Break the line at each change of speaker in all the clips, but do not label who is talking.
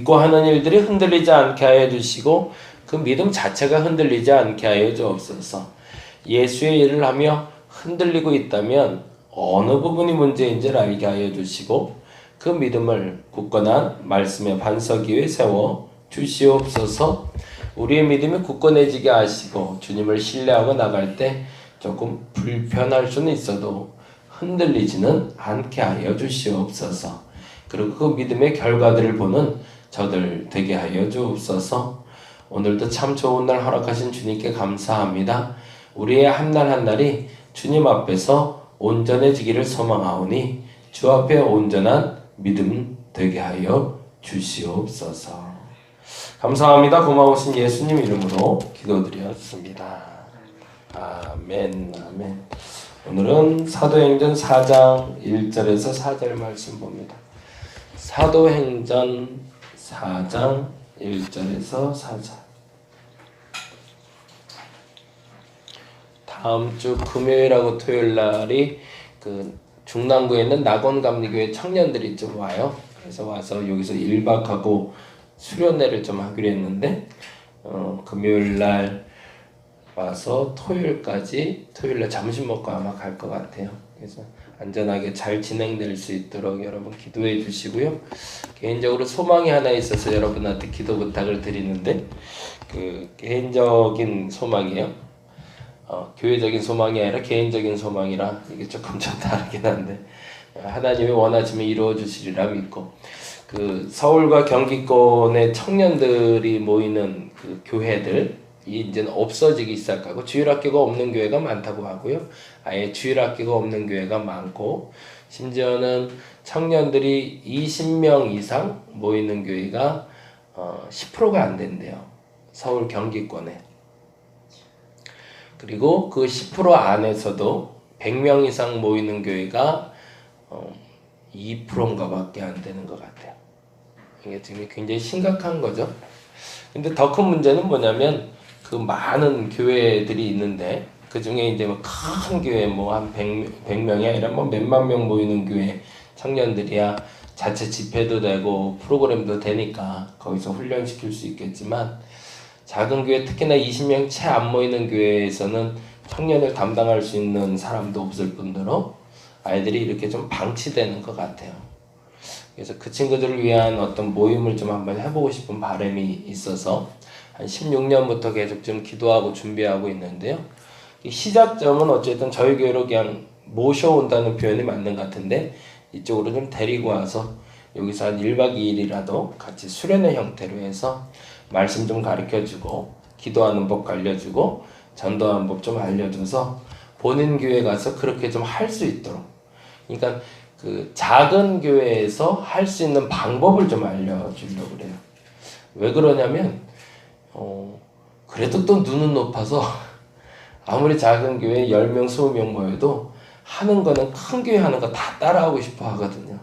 믿고 하는 일들이 흔들리지 않게 하여 주시고 그 믿음 자체가 흔들리지 않게 하여 주옵소서. 예수의 일을 하며 흔들리고 있다면 어느 부분이 문제인지를 알게 하여 주시고 그 믿음을 굳건한 말씀의 반석 위에 세워 주시옵소서. 우리의 믿음이 굳건해지게 하시고 주님을 신뢰하고 나갈 때 조금 불편할 수는 있어도 흔들리지는 않게 하여 주시옵소서. 그리고 그 믿음의 결과들을 보는 저들 되게 하여 주옵소서. 오늘도 참 좋은 날 허락하신 주님께 감사합니다. 우리의 한날 한날이 주님 앞에서 온전해지기를 소망하오니 주 앞에 온전한 믿음 되게 하여 주시옵소서. 감사합니다. 고마우신 예수님 이름으로 기도드렸습니다. 아멘. 아멘. 오늘은 사도행전 4장 1절에서 4절 말씀 봅니다. 사도행전 4장 1절에서 4절. 다음 주 금요일하고 토요일 날이 그 중랑구에 있는 낙원감리교회 청년들이 좀 와요. 그래서 와서 여기서 1박하고 수련회를 좀 하기로 했는데 금요일 날 와서 토요일날 점심 먹고 아마 갈 것 같아요. 그래서 안전하게 잘 진행될 수 있도록 여러분 기도해 주시고요. 개인적으로 소망이 하나 있어서 여러분한테 기도 부탁을 드리는데 그 개인적인 소망이에요. 교회적인 소망이 아니라 개인적인 소망이라 이게 조금 좀 다르긴 한데 하나님이 원하시면 이루어 주시리라 믿고 그 서울과 경기권의 청년들이 모이는 그 교회들이 이제는 없어지기 시작하고 주일학교가 없는 교회가 많다고 하고요. 아예 주일학교가 없는 교회가 많고 심지어는 청년들이 20명 이상 모이는 교회가 10%가 안 된대요. 서울 경기권에. 그리고 그 10% 안에서도 100명 이상 모이는 교회가 2%인가 밖에 안 되는 것 같아요. 이게 지금 굉장히 심각한 거죠. 근데 더 큰 문제는 뭐냐면 그 많은 교회들이 있는데 그 중에 이제 뭐 큰 교회 뭐 한 100명이 아니라 뭐 몇만 명 모이는 교회 청년들이야 자체 집회도 되고 프로그램도 되니까 거기서 훈련시킬 수 있겠지만 작은 교회 특히나 20명 채 안 모이는 교회에서는 청년을 담당할 수 있는 사람도 없을 뿐더러 아이들이 이렇게 좀 방치되는 것 같아요. 그래서 그 친구들을 위한 어떤 모임을 좀 한번 해보고 싶은 바람이 있어서 한 16년부터 계속 좀 기도하고 준비하고 있는데요. 이 시작점은 어쨌든 저희 교회로 그냥 모셔온다는 표현이 맞는 것 같은데 이쪽으로 좀 데리고 와서 여기서 한 1박 2일이라도 같이 수련회 형태로 해서 말씀 좀 가르쳐주고 기도하는 법 알려주고 전도하는 법 좀 알려줘서 본인 교회 가서 그렇게 좀 할 수 있도록 그러니까 그 작은 교회에서 할 수 있는 방법을 좀 알려주려고 그래요. 왜 그러냐면 그래도 또 눈은 높아서 아무리 작은 교회에 10명 20명 모여도 하는 거는 큰 교회 하는 거 다 따라하고 싶어 하거든요.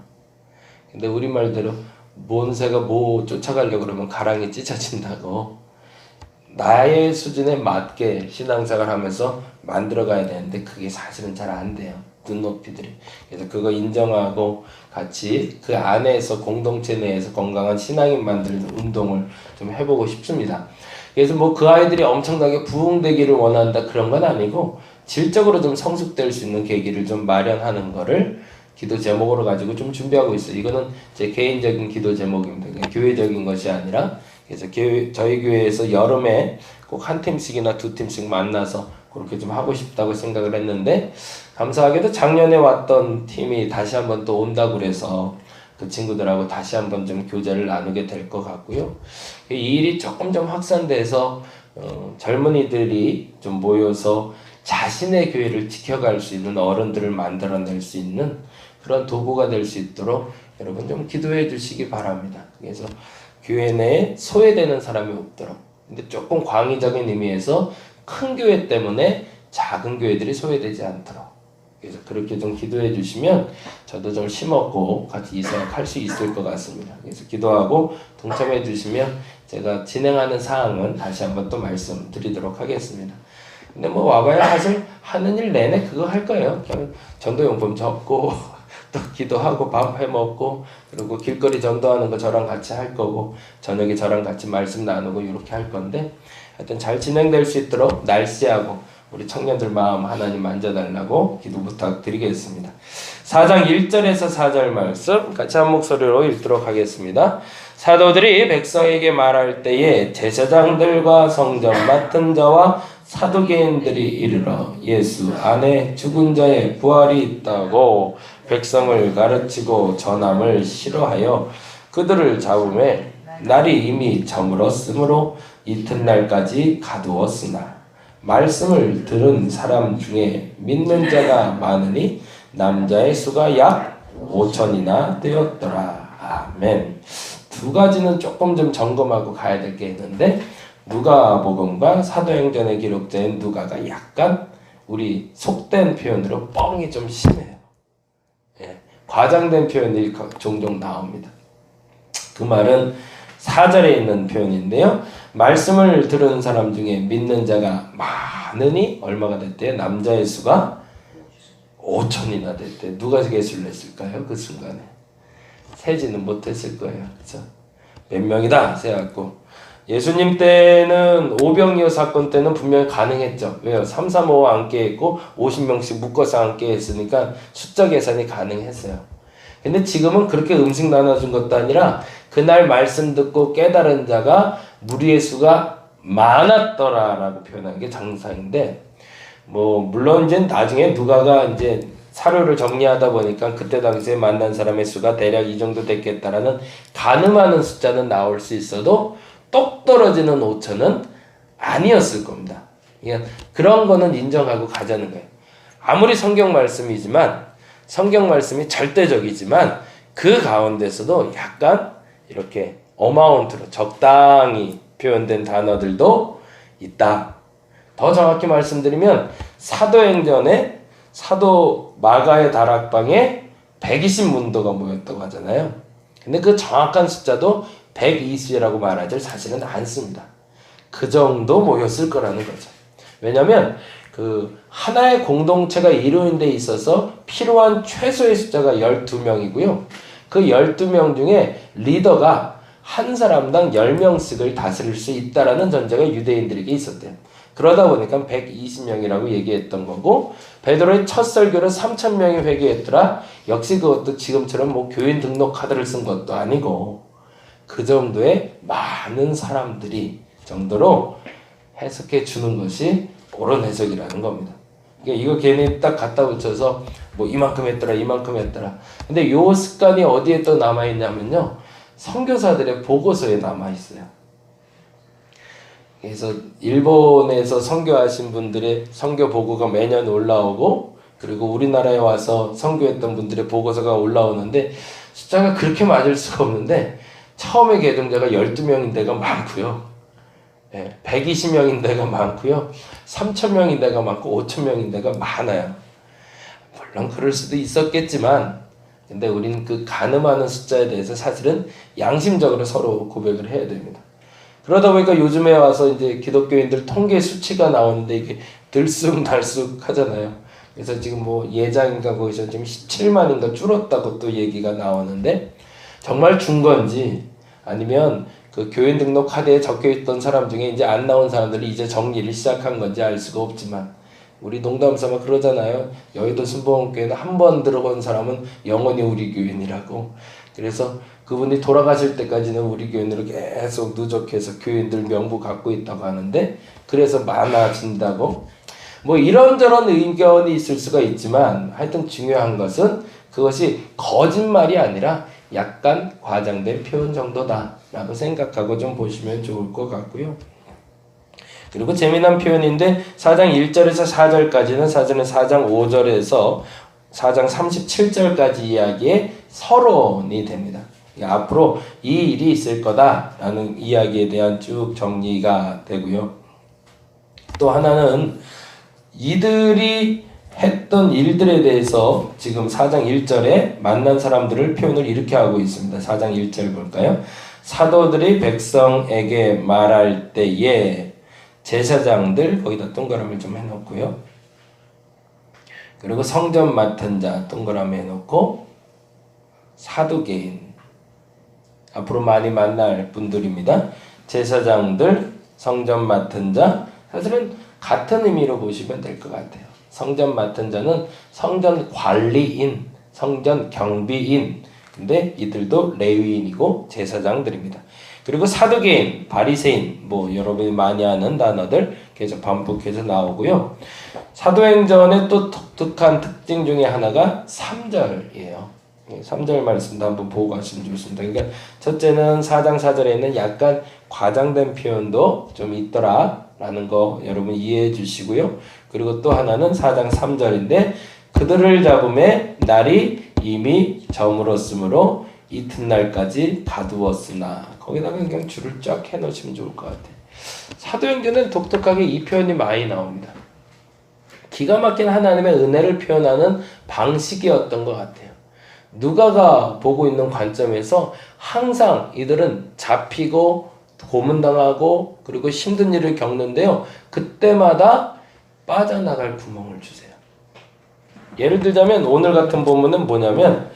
근데 우리 말대로 뭔 새가 뭐 쫓아가려고 그러면 가랑이 찢어진다고 나의 수준에 맞게 신앙생활 하면서 만들어가야 되는데 그게 사실은 잘 안 돼요. 눈높이들이. 그래서 그거 인정하고 같이 그 안에서 공동체 내에서 건강한 신앙인 만드는 운동을 좀 해보고 싶습니다. 그래서 뭐 그 아이들이 엄청나게 부흥되기를 원한다 그런 건 아니고 질적으로 좀 성숙될 수 있는 계기를 좀 마련하는 거를 기도 제목으로 가지고 좀 준비하고 있어요. 이거는 제 개인적인 기도 제목입니다. 교회적인 것이 아니라 그래서 저희 교회에서 여름에 꼭 한 팀씩이나 두 팀씩 만나서 그렇게 좀 하고 싶다고 생각을 했는데 감사하게도 작년에 왔던 팀이 다시 한번 또 온다고 그래서 그 친구들하고 다시 한번 좀 교제를 나누게 될 것 같고요. 이 일이 조금 좀 확산돼서 젊은이들이 좀 모여서 자신의 교회를 지켜갈 수 있는 어른들을 만들어낼 수 있는 그런 도구가 될 수 있도록 여러분 좀 기도해 주시기 바랍니다. 그래서 교회 내에 소외되는 사람이 없도록. 근데 조금 광의적인 의미에서 큰 교회 때문에 작은 교회들이 소외되지 않도록. 그래서 그렇게 좀 기도해 주시면 저도 좀 심었고 같이 이사할 수 있을 것 같습니다. 그래서 기도하고 동참해 주시면 제가 진행하는 사항은 다시 한번 또 말씀드리도록 하겠습니다. 근데 뭐 와봐야 사실 하는 일 내내 그거 할 거예요. 그냥 전도용품 접고 또 기도하고 밥 해먹고 그리고 길거리 전도하는 거 저랑 같이 할 거고 저녁에 저랑 같이 말씀 나누고 이렇게 할 건데 하여튼 잘 진행될 수 있도록 날씨하고 우리 청년들 마음 하나님 만져달라고 기도 부탁드리겠습니다. 4장 1절에서 4절 말씀 같이 한 목소리로 읽도록 하겠습니다. 사도들이 백성에게 말할 때에 제사장들과 성전 맡은 자와 사두개인들이 이르러 예수 안에 죽은 자의 부활이 있다고 백성을 가르치고 전함을 싫어하여 그들을 잡음에 날이 이미 저물었으므로 이튿날까지 가두었으나 말씀을 들은 사람 중에 믿는 자가 많으니 남자의 수가 약 5천이나 되었더라. 아멘. 두 가지는 조금 좀 점검하고 가야 될 게 있는데 누가복음과 사도행전에 기록된 누가가 약간 우리 속된 표현으로 뻥이 좀 심해요. 예, 과장된 표현이 종종 나옵니다. 그 말은 4절에 있는 표현인데요. 말씀을 들은 사람 중에 믿는 자가 많으니 얼마가 됐대요? 남자의 수가 5천이나 됐대. 누가 계수를 했을까요? 그 순간에. 세지는 못했을 거예요. 그렇죠? 몇 명이다 세갖고 예수님 때는 오병이어 사건 때는 분명히 가능했죠. 왜요? 335 앉게 했고 50명씩 묶어서 앉게 했으니까 숫자 계산이 가능했어요. 근데 지금은 그렇게 음식 나눠준 것도 아니라 그날 말씀 듣고 깨달은 자가 무리의 수가 많았더라라고 표현한 게 정상인데 뭐 물론 이제 나중에 누가가 이제 사료를 정리하다 보니까 그때 당시에 만난 사람의 수가 대략 이 정도 됐겠다라는 가늠하는 숫자는 나올 수 있어도 똑 떨어지는 5천은 아니었을 겁니다. 그러니까 그런 거는 인정하고 가자는 거예요. 아무리 성경 말씀이지만 성경 말씀이 절대적이지만 그 가운데서도 약간 이렇게 어마운트로 적당히 표현된 단어들도 있다. 더 정확히 말씀드리면 사도행전에 사도 마가의 다락방에 120문도가 모였다고 하잖아요. 근데 그 정확한 숫자도 120이라고 말하지 사실은 않습니다. 그 정도 모였을 거라는 거죠. 왜냐하면 그 하나의 공동체가 이루는 데 있어서 필요한 최소의 숫자가 12명이고요. 그 12명 중에 리더가 한 사람당 10명씩을 다스릴 수 있다라는 전제가 유대인들에게 있었대요. 그러다 보니까 120명이라고 얘기했던 거고 베드로의 첫 설교를 3,000명이 회개했더라. 역시 그것도 지금처럼 뭐 교인 등록 카드를 쓴 것도 아니고 그 정도의 많은 사람들이 정도로 해석해 주는 것이 옳은 해석이라는 겁니다. 그러니까 이거 괜히 딱 갖다 붙여서 뭐 이만큼 했더라 이만큼 했더라. 근데 요 습관이 어디에 또 남아있냐면요. 선교사들의 보고서에 남아있어요. 그래서 일본에서 선교하신 분들의 선교 보고가 매년 올라오고 그리고 우리나라에 와서 선교했던 분들의 보고서가 올라오는데 숫자가 그렇게 맞을 수가 없는데 처음에 개종자가 12명인 데가 많고요. 120명인 데가 많고요. 3,000명인 데가 많고 5,000명인 데가 많아요. 물론 그럴 수도 있었겠지만 근데 우리는 그 가늠하는 숫자에 대해서 사실은 양심적으로 서로 고백을 해야 됩니다. 그러다 보니까 요즘에 와서 이제 기독교인들 통계 수치가 나오는데 이게 들쑥날쑥 하잖아요. 그래서 지금 뭐 예장인가 거기서 지금 17만인가 줄었다고 또 얘기가 나오는데 정말 준 건지 아니면 그 교인 등록 카드에 적혀있던 사람 중에 이제 안 나온 사람들이 이제 정리를 시작한 건지 알 수가 없지만 우리 농담삼아 그러잖아요. 여의도 순복음교회는 한 번 들어본 사람은 영원히 우리 교인이라고. 그래서 그분이 돌아가실 때까지는 우리 교인으로 계속 누적해서 교인들 명부 갖고 있다고 하는데 그래서 많아진다고. 뭐 이런저런 의견이 있을 수가 있지만 하여튼 중요한 것은 그것이 거짓말이 아니라 약간 과장된 표현 정도다라고 생각하고 좀 보시면 좋을 것 같고요. 그리고 재미난 표현인데 4장 1절에서 4절까지는 사전에 4장 5절에서 4장 37절까지 이야기의 서론이 됩니다. 앞으로 이 일이 있을 거다라는 이야기에 대한 쭉 정리가 되고요. 또 하나는 이들이 했던 일들에 대해서 지금 4장 1절에 만난 사람들을 표현을 이렇게 하고 있습니다. 4장 1절 볼까요? 사도들이 백성에게 말할 때에 제사장들 거기다 동그라미 좀 해놓고요. 그리고 성전 맡은 자 동그라미 해놓고 사두개인. 앞으로 많이 만날 분들입니다. 제사장들, 성전 맡은 자, 사실은 같은 의미로 보시면 될 것 같아요. 성전 맡은 자는 성전 관리인, 성전 경비인, 근데 이들도 레위인이고 제사장들입니다. 그리고 사두개인, 바리새인, 뭐 여러분이 많이 아는 단어들 계속 반복해서 나오고요. 사도행전의 또 독특한 특징 중에 하나가 3절이에요. 3절 말씀도 한번 보고 가시면 좋습니다. 그러니까 첫째는 4장 4절에 있는 약간 과장된 표현도 좀 있더라 라는 거 여러분 이해해 주시고요. 그리고 또 하나는 4장 3절인데 그들을 잡음에 날이 이미 저물었으므로 이튿날까지 가두었으나, 거기다가 그냥 줄을 쫙 해놓으시면 좋을 것 같아요. 사도행전은 독특하게 이 표현이 많이 나옵니다. 기가 막힌 하나님의 은혜를 표현하는 방식이었던 것 같아요. 누가가 보고 있는 관점에서 항상 이들은 잡히고 고문당하고 그리고 힘든 일을 겪는데요. 그때마다 빠져나갈 구멍을 주세요. 예를 들자면 오늘 같은 본문은 뭐냐면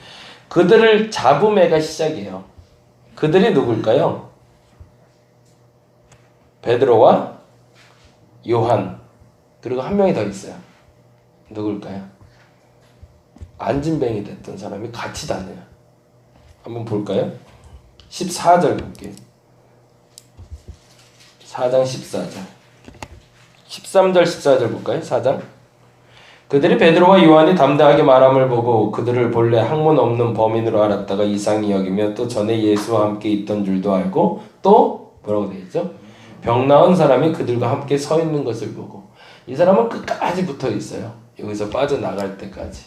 그들을 잡음에가 시작이에요. 그들이 누굴까요? 베드로와 요한, 그리고 한 명이 더 있어요. 누굴까요? 안진뱅이 됐던 사람이 같이 다녀요. 한번 볼까요? 14절 볼게요. 4장 14절. 13절 14절 볼까요? 4장. 그들이 베드로와 요한이 담대하게 말함을 보고 그들을 본래 학문 없는 범인으로 알았다가 이상히 여기며 또 전에 예수와 함께 있던 줄도 알고 또 뭐라고 되어 있죠? 병 나은 사람이 그들과 함께 서 있는 것을 보고, 이 사람은 끝까지 붙어 있어요. 여기서 빠져나갈 때까지.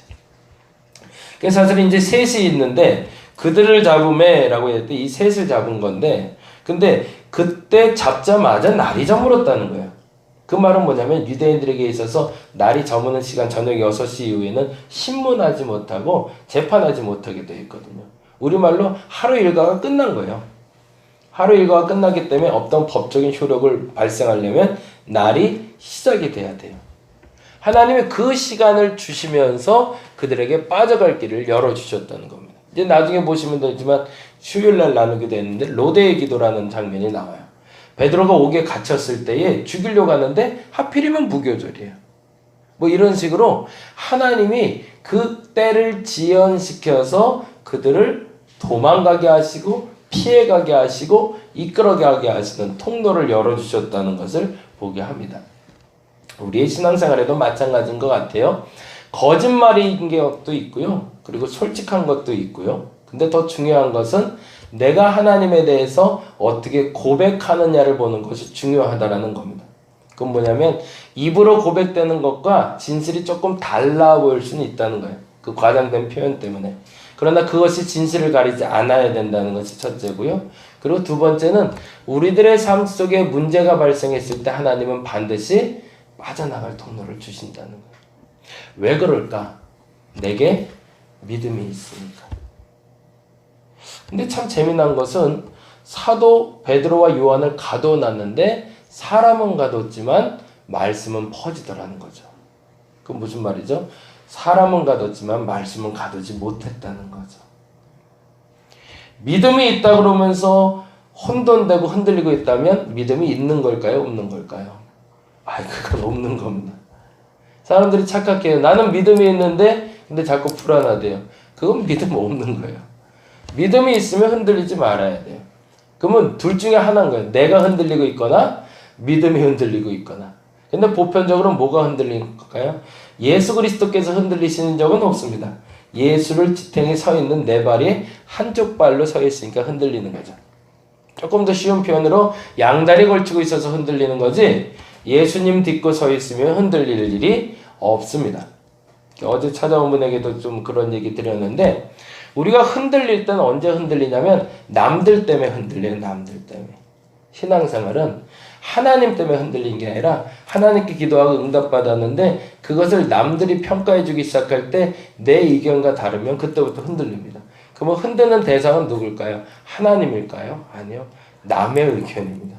그래서 사실 이제 셋이 있는데 그들을 잡음에 라고 했을 때 이 셋을 잡은 건데, 근데 그때 잡자마자 날이 저물었다는 거예요. 그 말은 뭐냐면 유대인들에게 있어서 날이 저무는 시간 저녁 6시 이후에는 신문하지 못하고 재판하지 못하게 되어 있거든요. 우리말로 하루 일과가 끝난 거예요. 하루 일과가 끝나기 때문에 어떤 법적인 효력을 발생하려면 날이 시작이 돼야 돼요. 하나님이 그 시간을 주시면서 그들에게 빠져갈 길을 열어주셨다는 겁니다. 이제 나중에 보시면 되지만 수요일날 나누게 되는데 로데의 기도라는 장면이 나와요. 베드로가 옥에 갇혔을 때에 죽이려고 하는데 하필이면 무교절이에요. 뭐 이런 식으로 하나님이 그 때를 지연시켜서 그들을 도망가게 하시고 피해가게 하시고 이끌어가게 하시는 통로를 열어주셨다는 것을 보게 합니다. 우리의 신앙생활에도 마찬가지인 것 같아요. 거짓말인 것도 있고요. 그리고 솔직한 것도 있고요. 근데 더 중요한 것은 내가 하나님에 대해서 어떻게 고백하느냐를 보는 것이 중요하다라는 겁니다. 그건 뭐냐면 입으로 고백되는 것과 진실이 조금 달라 보일 수는 있다는 거예요. 그 과장된 표현 때문에. 그러나 그것이 진실을 가리지 않아야 된다는 것이 첫째고요. 그리고 두 번째는 우리들의 삶 속에 문제가 발생했을 때 하나님은 반드시 빠져나갈 통로를 주신다는 거예요. 왜 그럴까? 내게 믿음이 있으니까. 근데 참 재미난 것은 사도 베드로와 요한을 가둬놨는데 사람은 가뒀지만 말씀은 퍼지더라는 거죠. 그건 무슨 말이죠? 사람은 가뒀지만 말씀은 가두지 못했다는 거죠. 믿음이 있다 그러면서 혼돈되고 흔들리고 있다면 믿음이 있는 걸까요? 없는 걸까요? 그건 없는 겁니다. 사람들이 착각해요. 나는 믿음이 있는데 근데 자꾸 불안하대요. 그건 믿음 없는 거예요. 믿음이 있으면 흔들리지 말아야 돼요. 그러면 둘 중에 하나인 거예요. 내가 흔들리고 있거나 믿음이 흔들리고 있거나. 근데 보편적으로 뭐가 흔들릴까요? 예수 그리스도께서 흔들리시는 적은 없습니다. 예수를 지탱해 서 있는 내 발이 한쪽 발로 서 있으니까 흔들리는 거죠. 조금 더 쉬운 표현으로 양다리 걸치고 있어서 흔들리는 거지 예수님 딛고 서 있으면 흔들릴 일이 없습니다. 어제 찾아온 분에게도 좀 그런 얘기 드렸는데 우리가 흔들릴 때는 언제 흔들리냐면 남들 때문에 흔들려요. 남들 때문에. 신앙생활은 하나님 때문에 흔들린 게 아니라 하나님께 기도하고 응답받았는데 그것을 남들이 평가해주기 시작할 때 내 의견과 다르면 그때부터 흔들립니다. 그러면 흔드는 대상은 누굴까요? 하나님일까요? 아니요. 남의 의견입니다.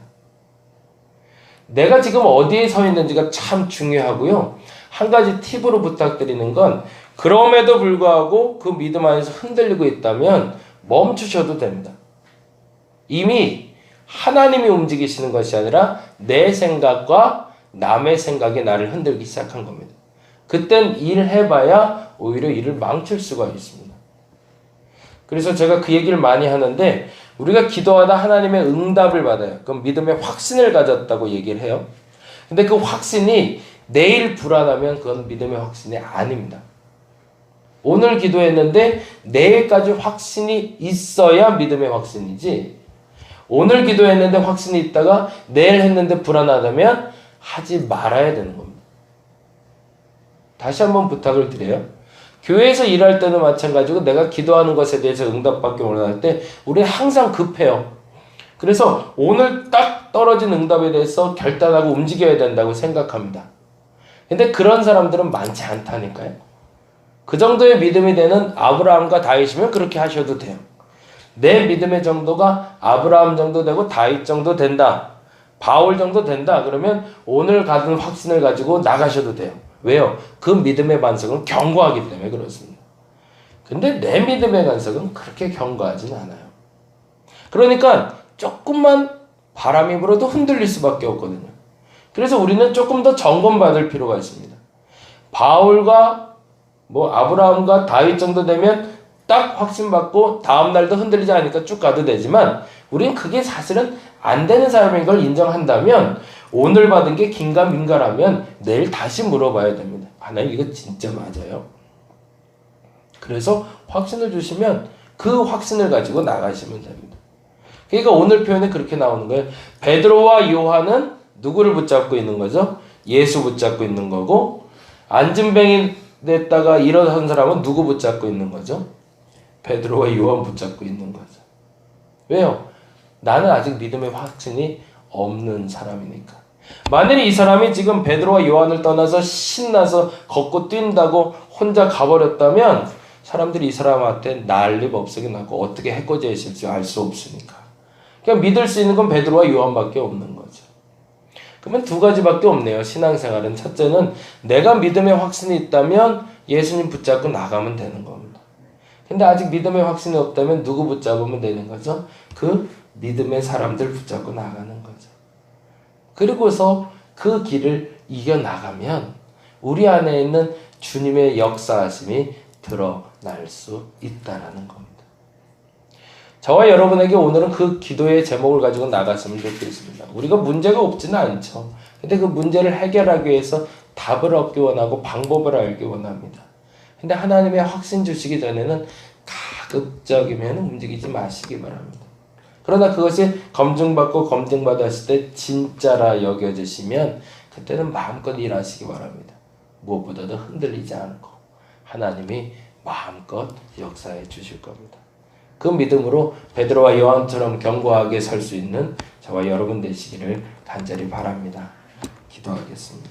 내가 지금 어디에 서 있는지가 참 중요하고요. 한 가지 팁으로 부탁드리는 건 그럼에도 불구하고 그 믿음 안에서 흔들리고 있다면 멈추셔도 됩니다. 이미 하나님이 움직이시는 것이 아니라 내 생각과 남의 생각이 나를 흔들기 시작한 겁니다. 그땐 일해봐야 오히려 일을 망칠 수가 있습니다. 그래서 제가 그 얘기를 많이 하는데, 우리가 기도하다 하나님의 응답을 받아요. 그럼 믿음의 확신을 가졌다고 얘기를 해요. 근데 그 확신이 내일 불안하면 그건 믿음의 확신이 아닙니다. 오늘 기도했는데 내일까지 확신이 있어야 믿음의 확신이지, 오늘 기도했는데 확신이 있다가 내일 했는데 불안하다면 하지 말아야 되는 겁니다. 다시 한번 부탁을 드려요. 교회에서 일할 때도 마찬가지고 내가 기도하는 것에 대해서 응답받기 원할 때 우리는 항상 급해요. 그래서 오늘 딱 떨어진 응답에 대해서 결단하고 움직여야 된다고 생각합니다. 근데 그런 사람들은 많지 않다니까요. 그 정도의 믿음이 되는 아브라함과 다윗이면 그렇게 하셔도 돼요. 내 믿음의 정도가 아브라함 정도 되고 다윗 정도 된다, 바울 정도 된다, 그러면 오늘 가진 확신을 가지고 나가셔도 돼요. 왜요? 그 믿음의 반석은 견고하기 때문에 그렇습니다. 근데 내 믿음의 반석은 그렇게 견고하진 않아요. 그러니까 조금만 바람이 불어도 흔들릴 수밖에 없거든요. 그래서 우리는 조금 더 점검받을 필요가 있습니다. 바울과 아브라함과 다윗 정도 되면 딱 확신받고 다음날도 흔들리지 않으니까 쭉 가도 되지만, 우리는 그게 사실은 안 되는 사람인 걸 인정한다면 오늘 받은 게 긴가민가라면 내일 다시 물어봐야 됩니다. 하나님 이거 진짜 맞아요? 그래서 확신을 주시면 그 확신을 가지고 나가시면 됩니다. 그러니까 오늘 표현에 그렇게 나오는 거예요. 베드로와 요한은 누구를 붙잡고 있는 거죠? 예수 붙잡고 있는 거고, 안진뱅이 됐다가 일어선 사람은 누구 붙잡고 있는 거죠? 베드로와 요한 붙잡고 있는 거죠. 왜요? 나는 아직 믿음의 확신이 없는 사람이니까. 만일 이 사람이 지금 베드로와 요한을 떠나서 신나서 걷고 뛴다고 혼자 가버렸다면 사람들이 이 사람한테 난리법석이 나고 어떻게 해코지하실지 알 수 없으니까. 그냥 믿을 수 있는 건 베드로와 요한밖에 없는 거죠. 그러면 두 가지밖에 없네요. 신앙생활은. 첫째는 내가 믿음의 확신이 있다면 예수님 붙잡고 나가면 되는 겁니다. 근데 아직 믿음의 확신이 없다면 누구 붙잡으면 되는 거죠? 그 믿음의 사람들 붙잡고 나가는 거죠. 그리고서 그 길을 이겨나가면 우리 안에 있는 주님의 역사하심이 드러날 수 있다는 겁니다. 저와 여러분에게 오늘은 그 기도의 제목을 가지고 나갔으면 좋겠습니다. 우리가 문제가 없지는 않죠. 근데 그 문제를 해결하기 위해서 답을 얻기 원하고 방법을 알기 원합니다. 근데 하나님의 확신 주시기 전에는 가급적이면 움직이지 마시기 바랍니다. 그러나 그것이 검증받고 검증받았을 때 진짜라 여겨지시면 그때는 마음껏 일하시기 바랍니다. 무엇보다도 흔들리지 않고 하나님이 마음껏 역사해 주실 겁니다. 그 믿음으로 베드로와 요한처럼 견고하게 설 수 있는 저와 여러분 되시기를 간절히 바랍니다. 기도하겠습니다.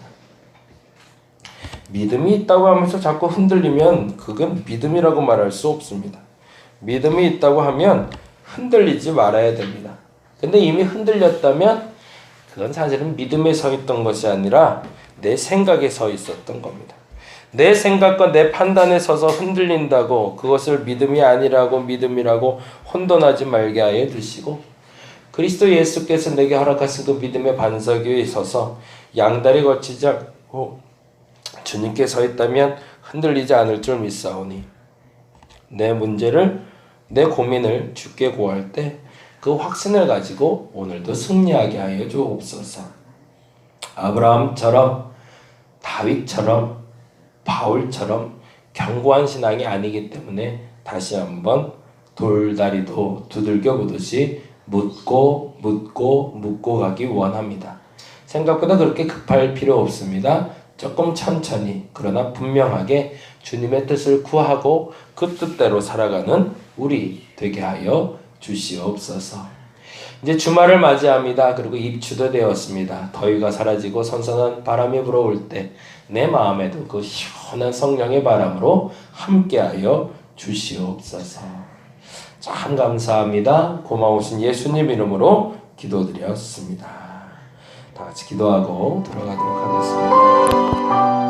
믿음이 있다고 하면서 자꾸 흔들리면 그건 믿음이라고 말할 수 없습니다. 믿음이 있다고 하면 흔들리지 말아야 됩니다. 근데 이미 흔들렸다면 그건 사실은 믿음에 서 있던 것이 아니라 내 생각에 서 있었던 겁니다. 내 생각과 내 판단에 서서 흔들린다고 그것을 믿음이 아니라고 믿음이라고 혼돈하지 말게 하여 주시고, 그리스도 예수께서 내게 허락하신 그 믿음의 반석 위에 서서 양다리 걸치지 않고 주님께 서 있다면 흔들리지 않을 줄 믿사오니, 내 문제를 내 고민을 주께 고할 때 그 확신을 가지고 오늘도 승리하게 하여 주옵소서. 아브라함처럼 다윗처럼 바울처럼 견고한 신앙이 아니기 때문에 다시 한번 돌다리도 두들겨 보듯이 묻고 가기 원합니다. 생각보다 그렇게 급할 필요 없습니다. 조금 천천히 그러나 분명하게 주님의 뜻을 구하고 그 뜻대로 살아가는 우리 되게 하여 주시옵소서. 이제 주말을 맞이합니다. 그리고 입추도 되었습니다. 더위가 사라지고 선선한 바람이 불어올 때 내 마음에도 그 시원한 성령의 바람으로 함께하여 주시옵소서. 참 감사합니다. 고마우신 예수님 이름으로 기도드렸습니다. 다 같이 기도하고 들어가도록 하겠습니다.